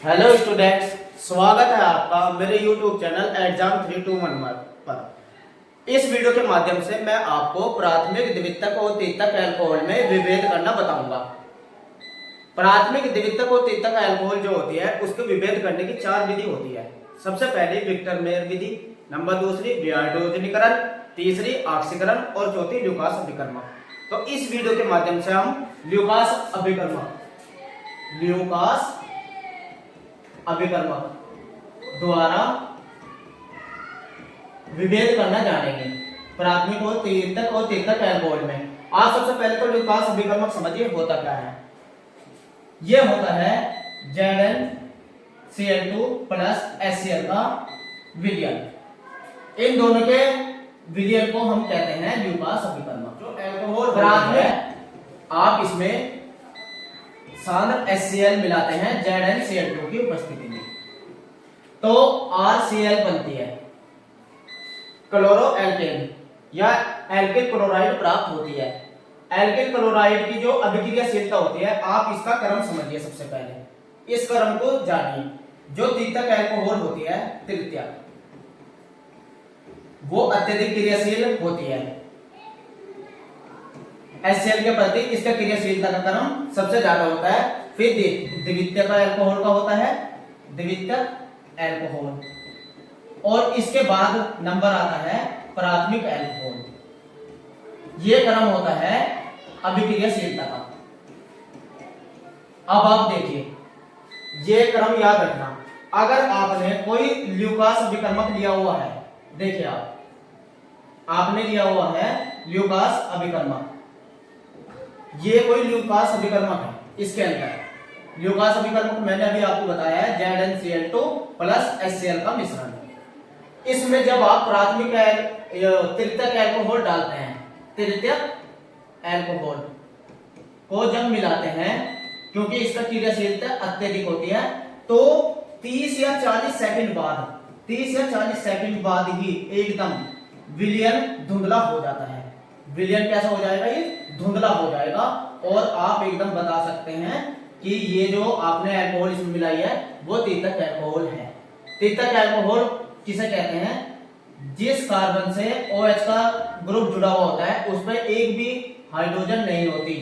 Hello students, स्वागत है आपका मेरे YouTube चैनल एग्जाम 321 पर। इस वीडियो के माध्यम से मैं आपको प्राथमिक, द्वितीयक और तृतीयक अल्कोहल में विभेद करना बताऊंगा। प्राथमिक, द्वितीयक और तृतीयक अल्कोहल जो होती है उसको विभेद करने की 4 विधि होती है। सबसे पहली विक्टर मेयर विधि, नंबर दूसरी विहाइड्रोजनीकरण, तीसरी ऑक्सीकरण और चौथी ल्यूकास अभिकर्मक। तो इस वीडियो के माध्यम से हम ल्यूकास अभिकर्मक द्वारा विभेद करना जानेंगे प्राथमिक और तृतीयक अल्कोहल में। आप सबसे पहले तो ल्यूकास अभिकर्मक समझिए होता क्या है। यह होता है ZnCl2 प्लस HCl का विलयन। इन दोनों के विलयन को हम कहते हैं ल्यूकास अभिकर्मक। जो अल्कोहल प्राथमिक आप इसमें सांद्र HCl मिलाते हैं ZnCl2 की उपस्थिति में, तो RCl बनती है, क्लोरो एल्केन या एल्किल क्लोराइड प्राप्त होती है। एल्किल क्लोराइड की जो अभिक्रियाशीलता होती है, आप इसका क्रम समझिए। सबसे पहले इस क्रम को जानिए। जो तृतीयक अल्कोहल होती है, तृतीयक, वो अत्यधिक क्रियाशील होती है HCl के प्रति, इसका क्रियाशीलता का क्रम सबसे ज्यादा होता है। फिर द्वितीयक अल्कोहल का होता है द्वितीयक अल्कोहल, और इसके बाद नंबर आता है प्राथमिक अल्कोहल। ये क्रम होता है अभिक्रियाशीलता का। अब आप देखिए, ये क्रम याद रखना। अगर आपने कोई ल्यूकास अभिकर्मक लिया हुआ है, देखिए आपने लिया हुआ है ल्यूकास अभिकर्मक, ये कोई ल्यूकास अभिकर्मक है। इसके अंदर ल्यूकास अभिकर्मक मैंने अभी आपको बताया है ZnCl2 प्लस HCl का मिश्रण। इसमें जब आप प्राथमिक तृतीयक अल्कोहल डालते हैं, तृतीयक अल्कोहल को जब मिलाते हैं, क्योंकि इसका क्रियाशीलता अत्यधिक होती है, तो 30 या 40 सेकंड बाद ही एकदम विलयन धुंधला हो जाता है। विलयन कैसा हो जाएगा? ये धुंधला हो जाएगा, और आप एकदम बता सकते हैं कि ये जो आपने अल्कोहल इसमें मिलाई है वो तृतीयक अल्कोहल है। तृतीयक अल्कोहल किसे कहते हैं? जिस कार्बन से OH का ग्रुप जुड़ा हुआ होता है उस पर एक भी हाइड्रोजन नहीं होती,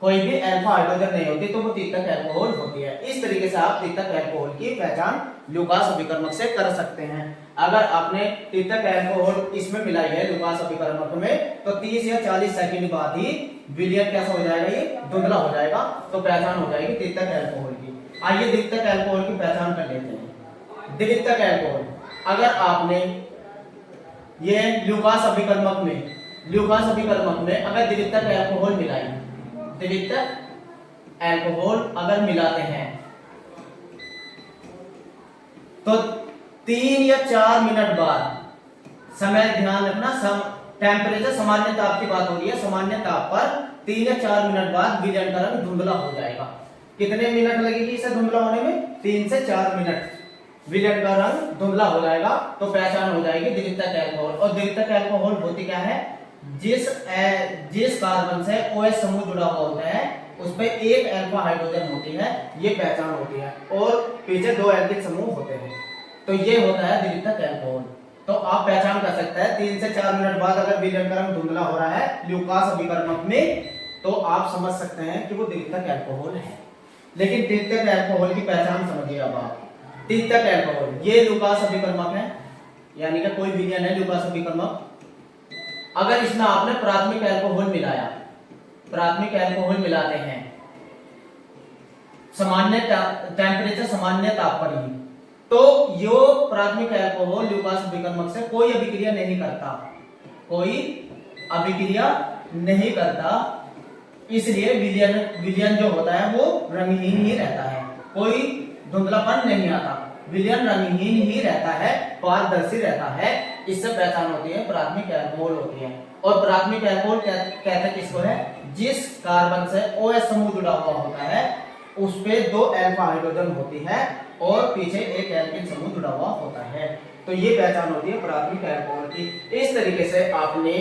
कोई भी अल्फा हाइड्रोजन नहीं होती, तो वो तृतीयक अल्कोहल होती है। इस तरीके से आप तृतीयक अल्कोहल की पहचान ल्यूकास अभिकर्मक से कर सकते हैं। अगर आपने तृतीयक अल्कोहल इसमें मिलाई है ल्यूकास अभिकर्मक में, तो 30 या 40 सेकंड बाद ही विलयन कैसा हो जाएगा? ये धुंधला हो जाएगा, तो पहचान हो जाएगी तृतीयक अल्कोहल की। आइए द्वितीयक अल्कोहल की पहचान कर लेते हैं। द्वितीयक अल्कोहल, अगर आपने ये ल्यूकास अभिकर्मक में अगर द्वितीयक अल्कोहल मिलाई, द्वितीयक अल्कोहल अगर मिलाते हैं, तो 3 या 4 मिनट बाद, समय ध्यान रखना, टेम्परेचर सामान्य ताप की बात हो रही है, सामान्य ताप पर 3 या 4 मिनट बाद विलयन का रंग धुंधला हो जाएगा। कितने मिनट लगेगी इसे धुंधला होने में? 3 से 4 मिनट विलयन का रंग धुंधला हो जाएगा, तो पहचान हो जाएगी द्वितीयक अल्कोहल। और द्वितीयक अल्कोहल होती क्या है? जिस कार्बन से OH समूह जुड़ा हुआ होता है उस पे एक अल्फा हाइड्रोजन होती है, ये पहचान होती है, और पीछे 2 एल्किल समूह होते हैं, तो ये होता है द्वितीयक अल्कोहल। तो आप पहचान कर सकते हैं 3 से 4 मिनट बाद अगर विलयन का रंग धुंधला हो रहा है ल्यूकास अभिकर्मक में, तो आप समझ सकते हैं कि वो द्वितीयक अल्कोहल है। लेकिन तृतीयक अल्कोहल की पहचान समझिए। अब आप तृतीयक अल्कोहल, ये ल्यूकास अभिकर्मक है, यानी कि कोई विलयन है ल्यूकास अभिकर्मक। अगर इसमें आपने प्राथमिक अल्कोहल मिलाया, प्राथमिक अल्कोहल मिलाते हैं सामान्य टेम्परेचर, सामान्य ताप पर ही, तो यो प्राथमिक अल्कोहल ल्यूकास अभिकर्मक से कोई अभिक्रिया नहीं करता, इसलिए विलयन जो होता है वो रंगहीन ही रहता है, कोई धुंधलापन नहीं आता, विलयन रंगहीन ही रहता है, पारदर्शी रहता है। इससे पहचान होती है प्राथमिक अल्कोहल होती है। और प्राथमिक अल्कोहल कहते हैं किसको है? जिस कार्बन से OH समूह जुड़ा हुआ होता है उस पे 2 अल्फा हाइड्रोजन होती है और पीछे एक एल्किल समूह जुड़ा हुआ होता है, तो ये पहचान होती है प्राथमिक अल्कोहल की। इस तरीके से आपने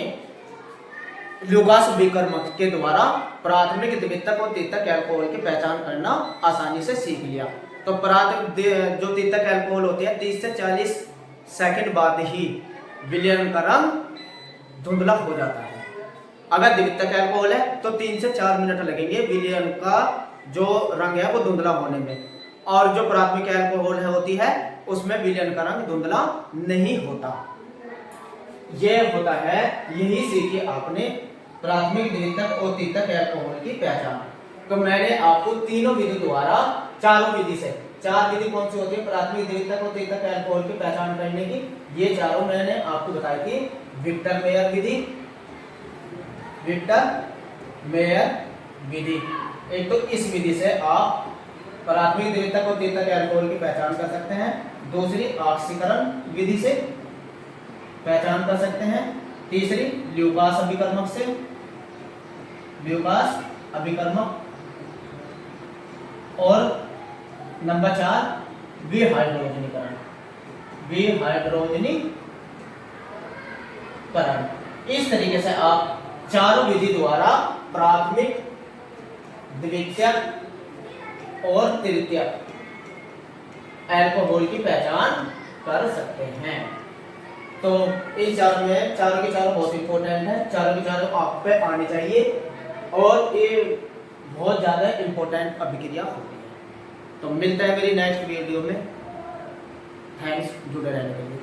ल्यूकास विक्रमक के द्वारा प्राथमिक, द्वितीयक और तृतीयक अल्कोहल की पहचान करना आसानी से सीख लिया। तो जो तृतीयक अल्कोहल होती है 30 से 40 सेकंड बाद ही विलयन का रंग धुंधला हो जाता है। अगर द्वितीयक अल्कोहल है तो 3 से 4 मिनट लगेंगे विलयन का जो रंग है वो धुंधला होने में, और जो प्राथमिक अल्कोहल है होती है उसमें विलयन का रंग धुंधला नहीं होता। यह होता है, यही सीखी आपने प्राथमिक, द्वितीयक और तृतीयक अल्कोहल की पहचान। तो मैंने आपको तीनों विधि द्वारा, चारों विधि से, चार विधि कौन सी होती है प्राथमिक, द्वितीयक और तृतीयक अल्कोहल की पहचान करने की, ये चारों मैंने आपको बताई थी। विक्टर मेयर विधि, विक्टर मेयर विधि, एक तो इस विधि से आप प्राथमिक, द्वितीयक और तृतीयक अल्कोहल की पहचान कर सकते हैं। दूसरी ऑक्सीकरण विधि से पहचान कर सकते हैं। तीसरी ल्यूकास अभिकर्मक से, ल्यूकास अभिकर्मक। और नंबर 4 विहाइड्रोजनीकरण, विहाइड्रोजनीकरण। इस तरीके से आप चारों विधि द्वारा प्राथमिक, द्वितीयक और तृतीयक अल्कोहल की पहचान कर सकते हैं। तो इन चारों में, चारों के चारों बहुत इंपॉर्टेंट है, चारों के चारों आप पे आने चाहिए, और ये बहुत ज्यादा इंपॉर्टेंट अभिक्रिया होती है। तो मिलते हैं मेरी नेक्स्ट वीडियो में। थैंक्स जुड़े रहने के लिए।